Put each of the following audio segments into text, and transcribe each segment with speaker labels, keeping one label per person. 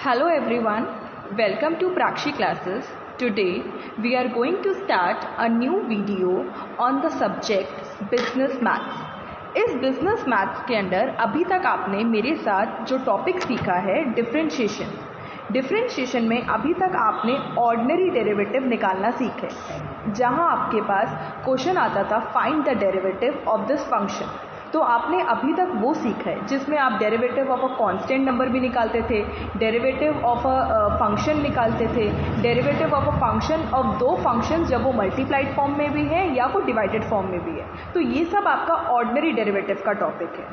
Speaker 1: Hello everyone, welcome to Prakshi classes. Today we are going to start a new video on the subject business maths. इस business maths के अंदर अभी तक आपने मेरे साथ जो टॉपिक सीखा है डिफरेंशिएशन में अभी तक आपने ऑर्डिनरी डेरिवेटिव निकालना सीखा है, जहां आपके पास क्वेश्चन आता था find the derivative of this function. तो आपने अभी तक वो सीखा है जिसमें आप derivative of a constant number भी निकालते थे, डेरिवेटिव ऑफ अ फंक्शन निकालते थे, derivative of a function of दो फंक्शंस जब वो मल्टीप्लाइड फॉर्म में भी है या वो डिवाइडेड फॉर्म में भी है। तो ये सब आपका ऑर्डिनरी डेरिवेटिव का टॉपिक है।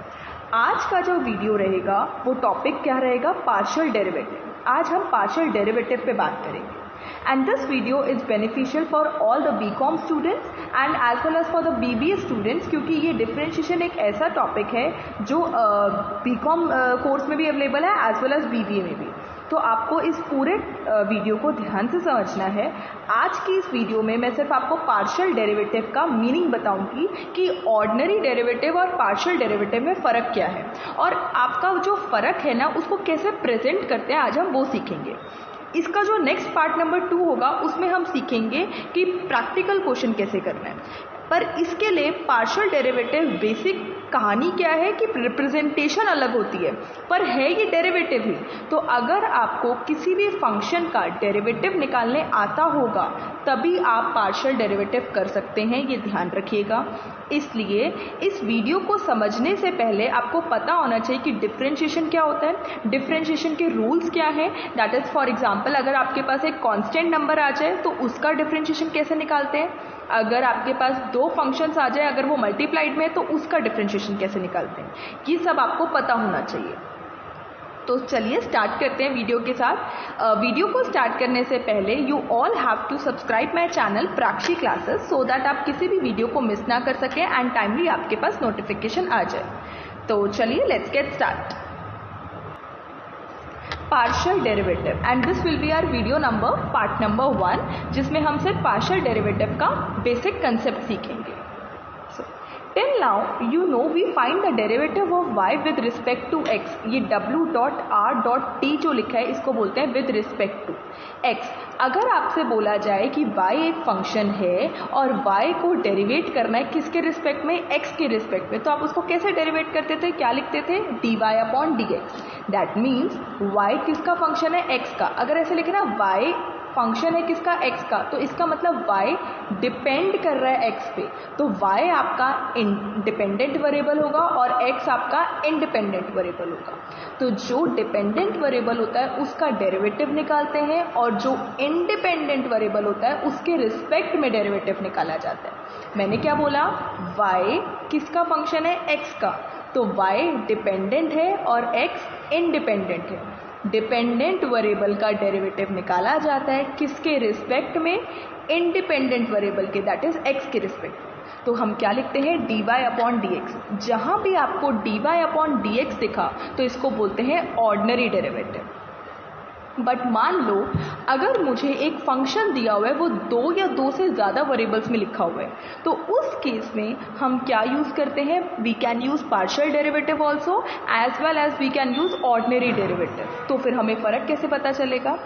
Speaker 1: आज का जो वीडियो रहेगा वो टॉपिक क्या रहेगा? Partial derivative. आज हम पार्शियल डेरिवेटिव पे बात करेंगे। And this video is beneficial for all the BCom students and as well as for the BBA students, क्योंकि ये डिफरेंशिएशन एक ऐसा टॉपिक है जो BCom कोर्स में भी अवेलेबल है एज वेल एज BBA में भी। तो आपको इस पूरे वीडियो को ध्यान से समझना है। आज की इस वीडियो में मैं सिर्फ आपको पार्शियल डेरिवेटिव का मीनिंग बताऊंगी कि ऑर्डिनरी डेरिवेटिव और पार्शियल डेरिवेटिव में फ़र्क क्या है और आपका जो फ़र्क है ना उसको कैसे प्रेजेंट करते हैं, आज हम वो सीखेंगे। इसका जो नेक्स्ट पार्ट नंबर 2 होगा उसमें हम सीखेंगे कि प्रैक्टिकल क्वेश्चन कैसे करना है। पर इसके लिए पार्शियल डेरिवेटिव बेसिक कहानी क्या है कि रिप्रेजेंटेशन अलग होती है पर है ये डेरिवेटिव ही। तो अगर आपको किसी भी फंक्शन का डेरिवेटिव निकालने आता होगा तभी आप पार्शियल डेरिवेटिव कर सकते हैं, ये ध्यान रखिएगा। इसलिए इस वीडियो को समझने से पहले आपको पता होना चाहिए कि डिफरेंशिएशन क्या होता है, डिफरेंशिएशन के रूल्स क्या है। दैट इज़ फॉर एग्जांपल अगर आपके पास एक कांस्टेंट नंबर आ जाए तो उसका डिफरेंशिएशन कैसे निकालते हैं, अगर आपके पास दो फंक्शंस आ जाए अगर वो मल्टीप्लाइड में तो उसका डिफरेंशिएशन कैसे निकालते हैं, ये सब आपको पता होना चाहिए। तो चलिए स्टार्ट करते हैं वीडियो के साथ। वीडियो को स्टार्ट करने से पहले you all have to subscribe my channel Prakshi classes so that आप किसी भी वीडियो को मिस ना कर सकें एंड टाइमली आपके पास नोटिफिकेशन आ जाए। तो चलिए let's get start. Partial derivative and this will be our video number part number 1, जिसमें हम सिर्फ पार्शियल डेरिवेटिव का बेसिक कंसेप्ट सीखेंगे। Till now you know we find the derivative of y with respect to x। ये w dot r dot t जो लिखा है इसको बोलते हैं with respect to x। अगर आपसे बोला जाए कि y एक फंक्शन है और y को डेरिवेट करना है किसके रिस्पेक्ट में? x के रिस्पेक्ट में। तो आप उसको कैसे डेरिवेट करते थे, क्या लिखते थे? dy upon dx। That means y किसका फंक्शन है? x का। अगर ऐसे लिखे ना y फंक्शन है किसका? x का, तो इसका मतलब y डिपेंड कर रहा है x पे, तो y आपका इंडिपेंडेंट वेरिएबल होगा और x आपका इंडिपेंडेंट वेरिएबल होगा। तो जो डिपेंडेंट वेरिएबल होता है उसका डेरिवेटिव निकालते हैं और जो इंडिपेंडेंट वेरिएबल होता है उसके रिस्पेक्ट में डेरिवेटिव निकाला जाता है। मैंने क्या बोला? y किसका फंक्शन है? x का, तो y डिपेंडेंट है और x इंडिपेंडेंट है। डिपेंडेंट वेरिएबल का डेरिवेटिव निकाला जाता है किसके रिस्पेक्ट में? इंडिपेंडेंट वेरिएबल के, दैट इज x के रिस्पेक्ट। तो हम क्या लिखते हैं? dy upon dx। जहां भी आपको dy अपॉन dx दिखा तो इसको बोलते हैं ऑर्डिनरी डेरिवेटिव। बट मान लो अगर मुझे एक फंक्शन दिया हुआ है वो दो या दो से ज़्यादा वेरिएबल्स में लिखा हुआ है, तो उस केस में हम क्या यूज़ करते हैं? We can use partial derivative also as well as we can use ordinary derivative. तो फिर हमें फ़र्क कैसे पता चलेगा?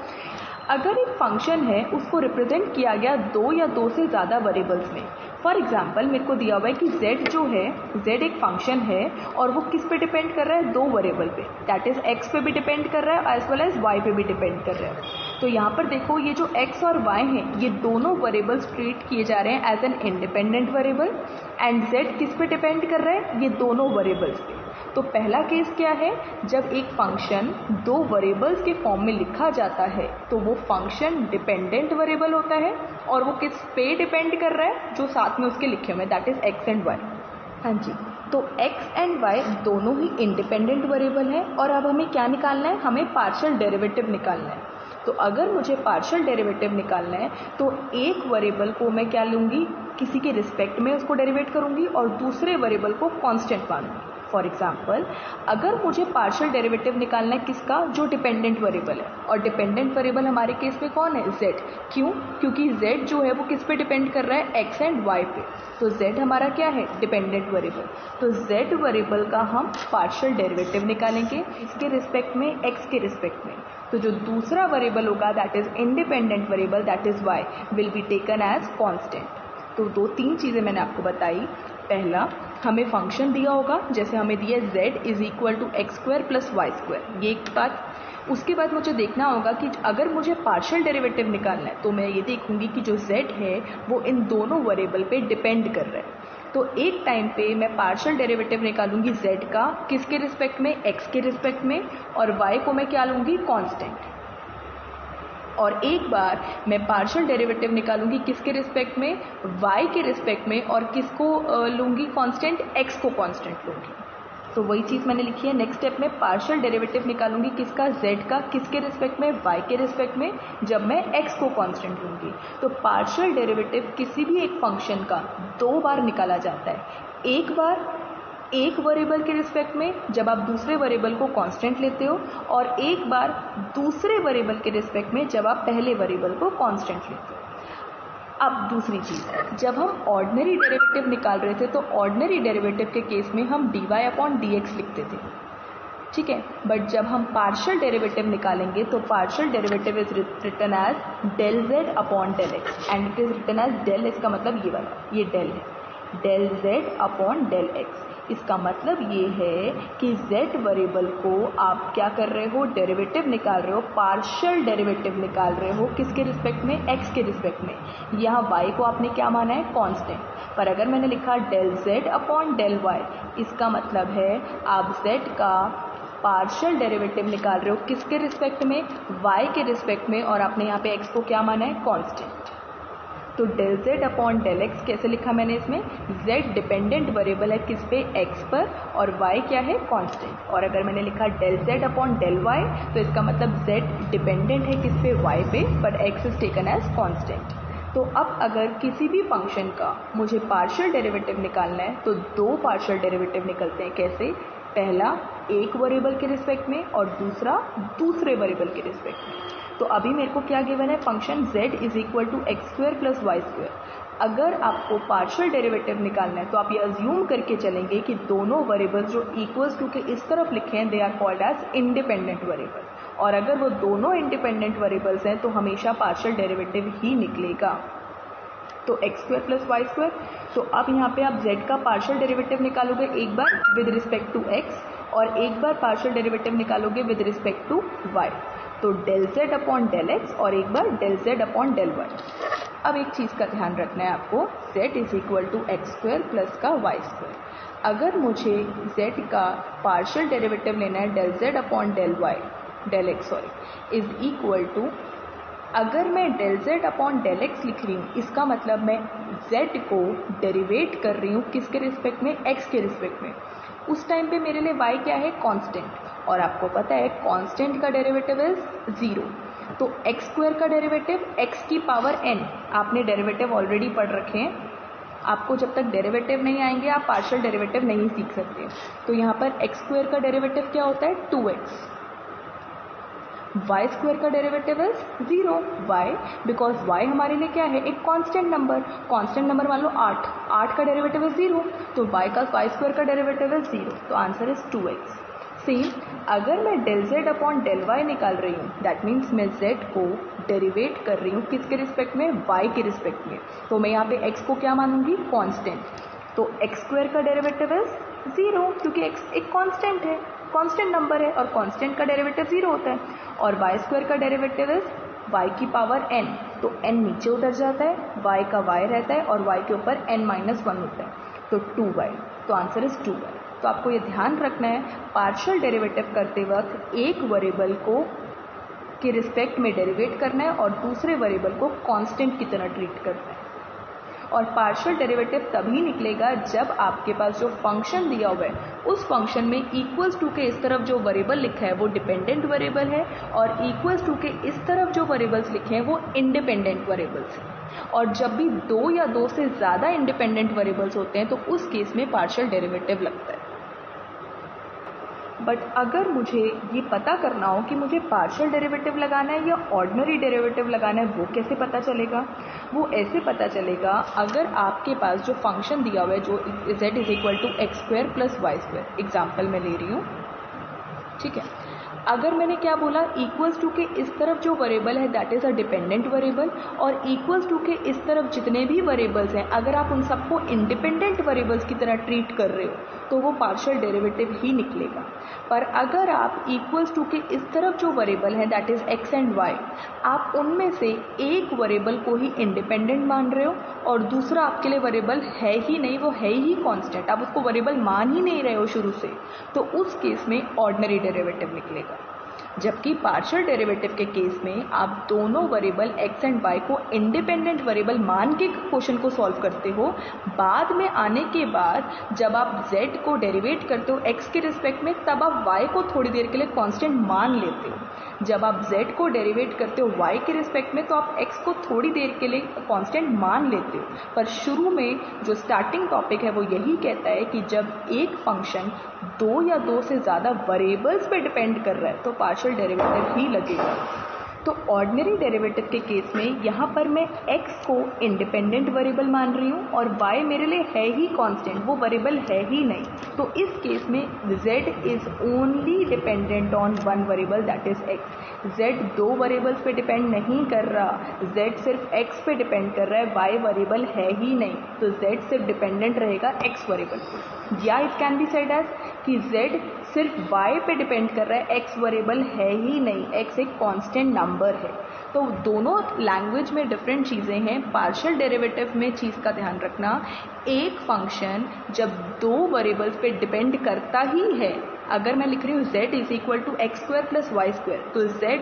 Speaker 1: अगर एक फंक्शन है उसको रिप्रेजेंट किया गया दो या दो से ज़्यादा वेरिएबल्स में। फॉर एग्जाम्पल मेरे को दिया हुआ है कि z जो है, z एक फंक्शन है और वो किस पे डिपेंड कर रहा है? दो वेरिएबल पे, दैट इज x पे भी डिपेंड कर रहा है एज वेल एज y पे भी डिपेंड कर रहा है। तो यहाँ पर देखो ये जो x और y हैं ये दोनों वेरिएबल्स ट्रीट किए जा रहे हैं as an independent variable and z किस पे डिपेंड कर रहा है? ये दोनों वेरिएबल्स पे। तो पहला केस क्या है? जब एक फंक्शन दो वेरिएबल्स के फॉर्म में लिखा जाता है तो वो फंक्शन डिपेंडेंट वेरिएबल होता है और वो किस पे डिपेंड कर रहा है? जो साथ में उसके लिखे हुए, that is x and y। हाँ जी, तो x एंड y दोनों ही इंडिपेंडेंट वेरिएबल हैं और अब हमें क्या निकालना है? हमें पार्शियल डेरिवेटिव निकालना है। तो अगर मुझे पार्शियल डेरिवेटिव निकालना है तो एक वेरिएबल को मैं क्या लूँगी? किसी के रिस्पेक्ट में उसको डेरिवेट करूँगी और दूसरे वेरिएबल को कांस्टेंट मानूंगी। फॉर एग्जाम्पल, अगर मुझे पार्शियल डेरिवेटिव निकालना है किसका, जो डिपेंडेंट वेरिएबल है, और डिपेंडेंट वेरिएबल हमारे केस में कौन है, z। क्यों, क्योंकि z जो है वो किस पे डिपेंड कर रहा है, x एंड y पे। तो z हमारा क्या है, डिपेंडेंट वेरिएबल। तो z वेरिएबल का हम पार्शियल डेरिवेटिव निकालेंगे इसके रिस्पेक्ट में, x के रिस्पेक्ट में। तो जो दूसरा वेरिएबल होगा that is independent variable that is y will be taken as constant. तो 2-3 चीज़ें मैंने आपको बताई। पहला, हमें फंक्शन दिया होगा, जैसे हमें दिया z is equal to x square plus y square, ये एक बात। उसके बाद मुझे देखना होगा कि अगर मुझे पार्शियल डेरिवेटिव निकालना है तो मैं ये देखूंगी कि जो z है वो इन दोनों वेरिएबल पे डिपेंड कर रहा है। तो एक टाइम पे मैं पार्शियल डेरिवेटिव निकालूंगी z का, किसके रिस्पेक्ट में, x के रिस्पेक्ट में, और y को मैं क्या लूँगी, कांस्टेंट। और एक बार मैं पार्शियल डेरिवेटिव निकालूंगी किसके रिस्पेक्ट में, y के रिस्पेक्ट में, और किसको लूँगी कांस्टेंट, x को कांस्टेंट लूँगी। तो वही चीज़ मैंने लिखी है। नेक्स्ट स्टेप में पार्शियल डेरिवेटिव निकालूंगी किसका, z का, किसके रिस्पेक्ट में, y के रिस्पेक्ट में, जब मैं x को कांस्टेंट लूँगी। तो पार्शियल डेरिवेटिव किसी भी एक फंक्शन का 2 बार निकाला जाता है। एक बार एक वेरिएबल के रिस्पेक्ट में जब आप दूसरे वेरिएबल को कांस्टेंट लेते हो, और एक बार दूसरे वेरिएबल के रिस्पेक्ट में जब आप पहले वेरिएबल को कांस्टेंट लेते हो। अब दूसरी चीज़, जब हम ऑर्डिनरी डेरिवेटिव निकाल रहे थे तो ऑर्डिनरी डेरिवेटिव के केस में हम dy अपॉन dx लिखते थे, ठीक है। बट जब हम पार्शियल डेरिवेटिव निकालेंगे तो partial derivative is written as del z upon del x, and it is written as del, इसका मतलब ये वाला, ये डेल है, del z upon del x। इसका मतलब ये है कि z वेरिएबल को आप क्या कर रहे हो, डेरिवेटिव निकाल रहे हो, पार्शियल डेरिवेटिव निकाल रहे हो, किसके रिस्पेक्ट में, x के रिस्पेक्ट में। यहाँ y को आपने क्या माना है, कांस्टेंट। पर अगर मैंने लिखा del z upon del y, इसका मतलब है आप z का पार्शियल डेरिवेटिव निकाल रहे हो किसके रिस्पेक्ट में, y के रिस्पेक्ट में, और आपने यहाँ पे x को क्या माना है, कांस्टेंट। तो del z upon del x कैसे लिखा मैंने इसमें, z डिपेंडेंट वेरिएबल है किस पे, x पर, और y क्या है, कांस्टेंट। और अगर मैंने लिखा del z upon del y, तो इसका मतलब z डिपेंडेंट है किस पे, y पे, but x is taken as constant. तो अब अगर किसी भी फंक्शन का मुझे पार्शियल डेरिवेटिव निकालना है तो 2 पार्शियल डेरिवेटिव निकलते हैं। कैसे, पहला एक वेरिएबल के रिस्पेक्ट में, और दूसरा दूसरे वेरिएबल के रिस्पेक्ट में। तो अभी मेरे को क्या गिवन है, function z is equal to x square plus y square. अगर आपको पार्शियल डेरिवेटिव निकालना है तो आप ये अज्यूम करके चलेंगे कि दोनों वेरिएबल्स जो इक्वल्स टू के इस तरफ लिखे हैं they are called as independent variable, और अगर वो दोनों इंडिपेंडेंट वेरिएबल्स हैं तो हमेशा पार्शियल डेरिवेटिव ही निकलेगा। तो x square plus y square. तो अब यहाँ पे आप z का पार्शियल डेरिवेटिव निकालोगे एक बार विद रिस्पेक्ट टू x, और एक बार पार्शियल डेरिवेटिव निकालोगे विद रिस्पेक्ट टू y। तो del z upon del X, और एक बार del z upon del Y. अब एक चीज़ का ध्यान रखना है आपको, z is equal to x square plus का वाई स्क्वायर। अगर मुझे z का पार्शियल डेरिवेटिव लेना है del z upon del Y, del X sorry, is equal to, अगर मैं del z upon del x लिख रही हूँ, इसका मतलब मैं z को डेरिवेट कर रही हूँ किसके रिस्पेक्ट में, x के रिस्पेक्ट में। उस टाइम पे मेरे लिए y क्या है, कांस्टेंट, और आपको पता है कांस्टेंट का डेरिवेटिव इज 0। तो x स्क्वायर का डेरिवेटिव x की पावर n, आपने डेरिवेटिव ऑलरेडी पढ़ रखे हैं, आपको जब तक डेरिवेटिव नहीं आएंगे आप पार्शियल डेरिवेटिव नहीं सीख सकते। तो यहाँ पर x स्क्वायर का डेरिवेटिव क्या होता है, 2x। y स्क्वायर का derivative is 0, y because y हमारे लिए क्या है, एक कांस्टेंट नंबर, कांस्टेंट नंबर मान लो 8 का डेरिवेटिव इज 0, तो y स्क्वायर का डेरिवेटिव इज 0, तो आंसर इज 2x। सेम, अगर मैं del z upon del y निकाल रही हूँ, दैट मीन्स मैं z को डेरिवेट कर रही हूँ किसके रिस्पेक्ट में, y के रिस्पेक्ट में। तो मैं यहाँ पे x को क्या मानूंगी, कांस्टेंट। तो x स्क्वायर का डेरिवेटिव इज 0, क्योंकि x एक कांस्टेंट है, कांस्टेंट नंबर है, और कांस्टेंट का डेरिवेटिव 0 होता है। और y स्क्वायर का डेरिवेटिव इज y की पावर n, तो n नीचे उतर जाता है, y का y रहता है, और y के ऊपर n-1 होता है, तो 2y। तो आंसर इज 2y। तो आपको ये ध्यान रखना है, पार्शियल डेरिवेटिव करते वक्त एक वेरिएबल को के रिस्पेक्ट में डेरिवेट करना है और दूसरे वेरिएबल को कांस्टेंट की तरह ट्रीट करना है। और पार्शियल डेरिवेटिव तभी निकलेगा जब आपके पास जो फंक्शन दिया हुआ है उस फंक्शन में इक्वल्स टू के इस तरफ जो वेरिएबल लिखा है वो डिपेंडेंट वेरिएबल है, और इक्वल्स टू के इस तरफ जो वेरिएबल्स लिखे हैं वो इंडिपेंडेंट वेरिएबल्स हैं। और जब भी 2 या 2 से ज़्यादा इंडिपेंडेंट वेरिएबल्स होते हैं तो उस केस में पार्शियल डेरिवेटिव लगता है। बट अगर मुझे ये पता करना हो कि मुझे पार्शियल डेरिवेटिव लगाना है या ऑर्डिनरी डेरिवेटिव लगाना है, वो कैसे पता चलेगा? वो ऐसे पता चलेगा अगर आपके पास जो फंक्शन दिया हुआ है जो z is equal to x² plus y², example मैं ले रही हूँ, ठीक है। अगर मैंने क्या बोला, इक्वल्स टू के इस तरफ जो वेरिएबल है that is a dependent variable, और इक्वल्स टू के इस तरफ जितने भी वेरिएबल्स हैं अगर आप उन सबको इंडिपेंडेंट वेरिएबल्स की तरह ट्रीट कर रहे हो तो वो पार्शियल डेरिवेटिव ही निकलेगा। पर अगर आप इक्वल्स टू के इस तरफ जो वेरिएबल है that is x and y, आप उनमें से एक वेरिएबल को ही इंडिपेंडेंट मान रहे हो और दूसरा आपके लिए वेरिएबल है ही नहीं, वो है ही कांस्टेंट, आप उसको वेरिएबल मान ही नहीं रहे हो शुरू से, तो उस केस में ऑर्डिनरी डेरिवेटिव निकलेगा। जबकि पार्शियल डेरिवेटिव के केस में आप दोनों वेरिएबल x एंड y को इंडिपेंडेंट वेरिएबल मान के क्वेश्चन को सॉल्व करते हो। बाद में आने के बाद जब आप z को डेरिवेट करते हो x के रिस्पेक्ट में, तब आप y को थोड़ी देर के लिए कांस्टेंट मान लेते हो। जब आप z को डेरिवेट करते हो y के रिस्पेक्ट में तो आप x को थोड़ी देर के लिए कांस्टेंट मान लेते हो। पर शुरू में जो स्टार्टिंग टॉपिक है वो यही कहता है कि जब एक फंक्शन दो या दो से ज़्यादा वेरिएबल्स पे डिपेंड कर रहा है तो पार्शियल डेरिवेटिव ही लगेगा। तो ऑर्डिनरी डेरिवेटिव के केस में यहाँ पर मैं x को इंडिपेंडेंट वेरिएबल मान रही हूँ और y मेरे लिए है ही कांस्टेंट, वो वेरिएबल है ही नहीं। तो इस केस में z is only dependent on one variable that is x। z दो वेरिएबल्स पे डिपेंड नहीं कर रहा, z सिर्फ x पे डिपेंड कर रहा है, y वेरिएबल है ही नहीं, तो z सिर्फ डिपेंडेंट रहेगा x वेरिएबल पे। या it can be said as कि z सिर्फ y पे डिपेंड कर रहा है, x वेरिएबल है ही नहीं, x एक कांस्टेंट नंबर है। तो दोनों लैंग्वेज में डिफरेंट चीज़ें हैं। पार्शियल डेरिवेटिव में चीज़ का ध्यान रखना, एक फंक्शन जब दो वेरिएबल्स पे डिपेंड करता ही है, अगर मैं लिख रही हूँ z is equal to x² plus y², तो z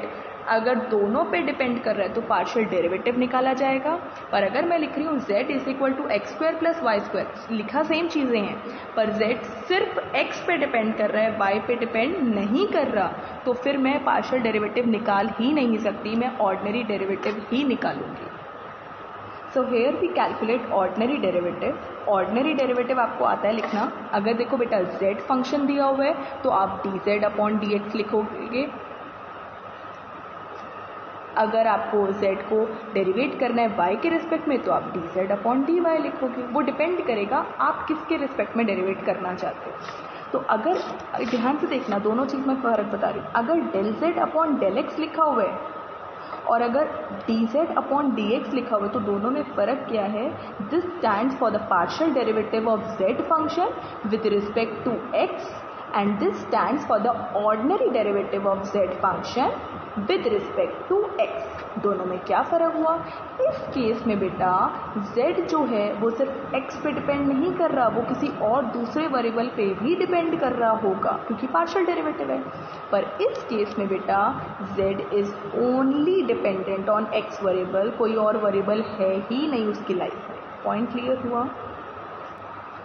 Speaker 1: अगर दोनों पे डिपेंड कर रहा है तो पार्शियल डेरिवेटिव निकाला जाएगा। पर अगर मैं लिख रही हूँ z is equal to x² plus y², लिखा सेम चीज़ें हैं पर z सिर्फ x पे डिपेंड कर रहा है, y पे डिपेंड नहीं कर रहा, तो फिर मैं पार्शियल डेरिवेटिव निकाल ही नहीं सकती, मैं ऑर्डिनरी डेरिवेटिव ही निकालूंगी। So here we calculate ordinary derivative. Ordinary derivative आपको आता है लिखना। अगर देखो बेटा z फंक्शन दिया हुआ है तो आप dz अपॉन dx लिखोगे। अगर आपको z को डेरिवेट करना है y के रिस्पेक्ट में तो आप dz अपॉन dy लिखोगे। वो डिपेंड करेगा आप किसके रिस्पेक्ट में डेरिवेट करना चाहते हो। तो अगर ध्यान से देखना, दोनों चीज़ में फ़र्क बता रही हूँ। अगर del z upon del x लिखा हुआ है और अगर dz अपॉन dx लिखा हुआ है तो दोनों में फ़र्क क्या है? This stands for the partial derivative of z function with respect to x and this stands for the ordinary derivative of z function with respect to x। दोनों में क्या फ़र्क हुआ? इस केस में बेटा z जो है वो सिर्फ x पे डिपेंड नहीं कर रहा, वो किसी और दूसरे वेरिएबल पे भी डिपेंड कर रहा होगा क्योंकि पार्शियल डेरिवेटिव है। पर इस केस में बेटा z is only dependent on x variable, कोई और वेरिएबल है ही नहीं उसकी लाइफ में। पॉइंट क्लियर हुआ?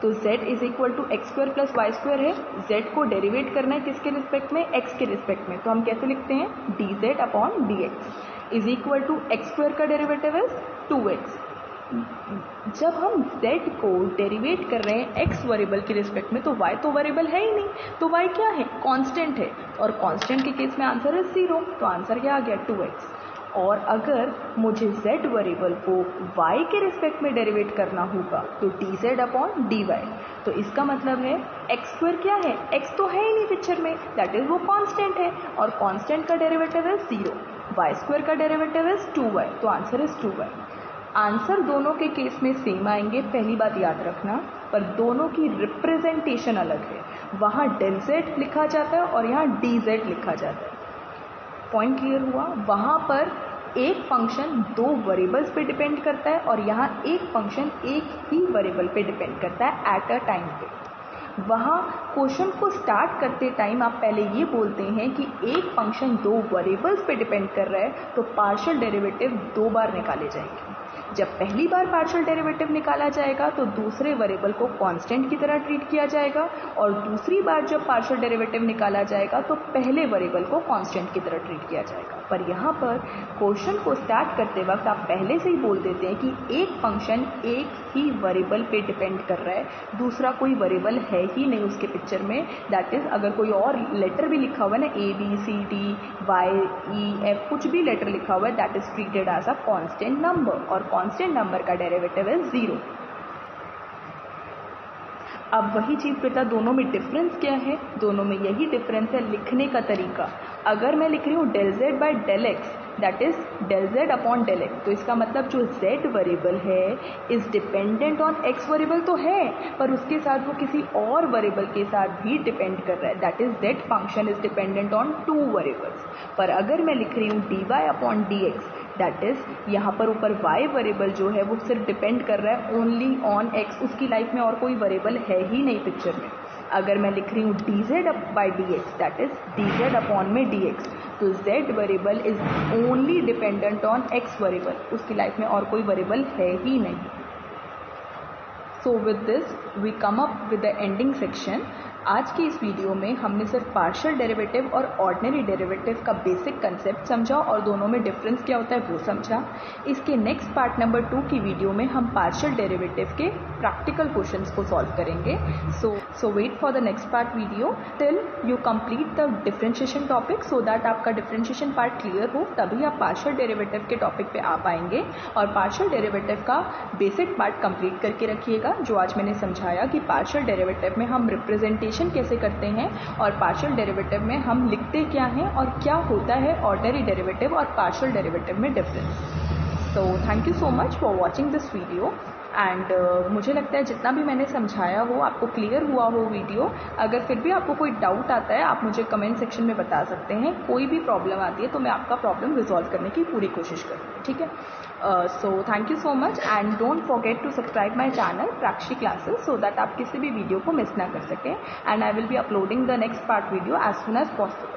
Speaker 1: तो z is equal to x² plus y² है। z को डेरिवेट करना है किसके रिस्पेक्ट में? x के रिस्पेक्ट में। तो हम कैसे लिखते हैं? dz upon dx is equal to x² का डेरिवेटिव इज 2x। जब हम z को डेरिवेट कर रहे हैं x वेरिएबल के रिस्पेक्ट में तो y तो वेरिएबल है ही नहीं, तो y क्या है? कांस्टेंट है, और कांस्टेंट के केस में आंसर है 0, तो आंसर क्या आ गया? 2x। और अगर मुझे z वेरिएबल को y के रिस्पेक्ट में डेरिवेट करना होगा तो dz अपॉन dy। तो इसका मतलब है x² क्या है? x तो है ही नहीं पिक्चर में, दैट इज़ वो कांस्टेंट है, और कांस्टेंट का डेरिवेटिव है 0, y² का डेरिवेटिव है 2y, तो आंसर इज 2y। आंसर दोनों के केस में सेम आएंगे, पहली बात याद रखना, पर दोनों की रिप्रेजेंटेशन अलग है। वहाँ डेल z लिखा जाता है और यहाँ dz लिखा जाता है। पॉइंट क्लियर हुआ? वहाँ पर एक फंक्शन दो वेरिएबल्स पे डिपेंड करता है और यहाँ एक फंक्शन एक ही वेरिएबल पे डिपेंड करता है एट अ टाइम पे। वहाँ क्वेश्चन को स्टार्ट करते टाइम आप पहले ये बोलते हैं कि एक फंक्शन दो वेरिएबल्स पे डिपेंड कर रहा है तो पार्शियल डेरिवेटिव दो बार निकाले जाएंगे। जब पहली बार पार्शियल डेरिवेटिव निकाला जाएगा तो दूसरे वेरिएबल को कांस्टेंट की तरह ट्रीट किया जाएगा, और दूसरी बार जब पार्शियल डेरिवेटिव निकाला जाएगा तो पहले वेरिएबल को कांस्टेंट की तरह ट्रीट किया जाएगा। पर यहाँ पर क्वेश्चन को स्टार्ट करते वक्त आप पहले से ही बोल देते हैं कि एक फंक्शन एक ही वेरिएबल पे डिपेंड कर रहा है, दूसरा कोई वेरिएबल है ही नहीं उसके पिक्चर में। दैट इज अगर कोई और लेटर भी लिखा हुआ है ना, ABCD YEF कुछ भी लेटर लिखा हुआ है, that is treated as a constant number, और कांस्टेंट नंबर का डेरिवेटिव है 0। अब वही चीज़ बेटा दोनों में डिफरेंस क्या है? दोनों में यही डिफरेंस है लिखने का तरीका। अगर मैं लिख रही हूँ del z by del x, that is del z upon del x, तो इसका मतलब जो z वेरिएबल है is dependent on x variable तो है, पर उसके साथ वो किसी और वेरिएबल के साथ भी डिपेंड कर रहा है, that is z function is dependent on 2 variables. पर अगर मैं लिख रही हूँ dy upon dx, that is यहाँ पर ऊपर y वेरिएबल जो है वो सिर्फ डिपेंड कर रहा है ओनली ऑन x, उसकी लाइफ में और कोई वेरिएबल है ही नहीं पिक्चर में। अगर मैं लिख रही हूँ dz by dx, that is dz upon में dx, तो z variable is only dependent on x variable, उसकी लाइफ में और कोई वेरिएबल है ही नहीं। So with this we come up with the ending section. आज की इस वीडियो में हमने सिर्फ पार्शियल डेरिवेटिव और ऑर्डिनरी डेरिवेटिव का बेसिक कंसेप्ट समझा और दोनों में डिफरेंस क्या होता है वो समझा। इसके नेक्स्ट पार्ट नंबर 2 की वीडियो में हम पार्शियल डेरिवेटिव के प्रैक्टिकल क्वेश्चंस को सॉल्व करेंगे। So wait for the next part video till you complete the differentiation topic, so that आपका डिफरेंशिएशन पार्ट क्लियर हो, तभी आप पार्शियल डेरिवेटिव के टॉपिक पे आ पाएंगे। और पार्शियल डेरिवेटिव का बेसिक पार्ट कंप्लीट करके रखिएगा, जो आज मैंने समझाया कि पार्शियल डेरिवेटिव में हम रिप्रेजेंटेशन कैसे करते हैं और पार्शियल डेरिवेटिव में हम लिखते क्या हैं और क्या होता है ऑर्डिनरी डेरिवेटिव और पार्शियल डेरिवेटिव में difference. So thank you so much for watching this video and मुझे लगता है जितना भी मैंने समझाया हो आपको क्लियर हुआ हो वीडियो। अगर फिर भी आपको कोई डाउट आता है आप मुझे कमेंट सेक्शन में बता सकते हैं, कोई भी प्रॉब्लम आती है तो मैं आपका प्रॉब्लम रिजॉल्व करने की पूरी कोशिश करूँगी, ठीक है। So thank you so much and don't forget to subscribe my channel Prakshi classes, so that आप किसी भी वीडियो को मिस ना कर सकें, and I will be uploading the next part video as soon as possible.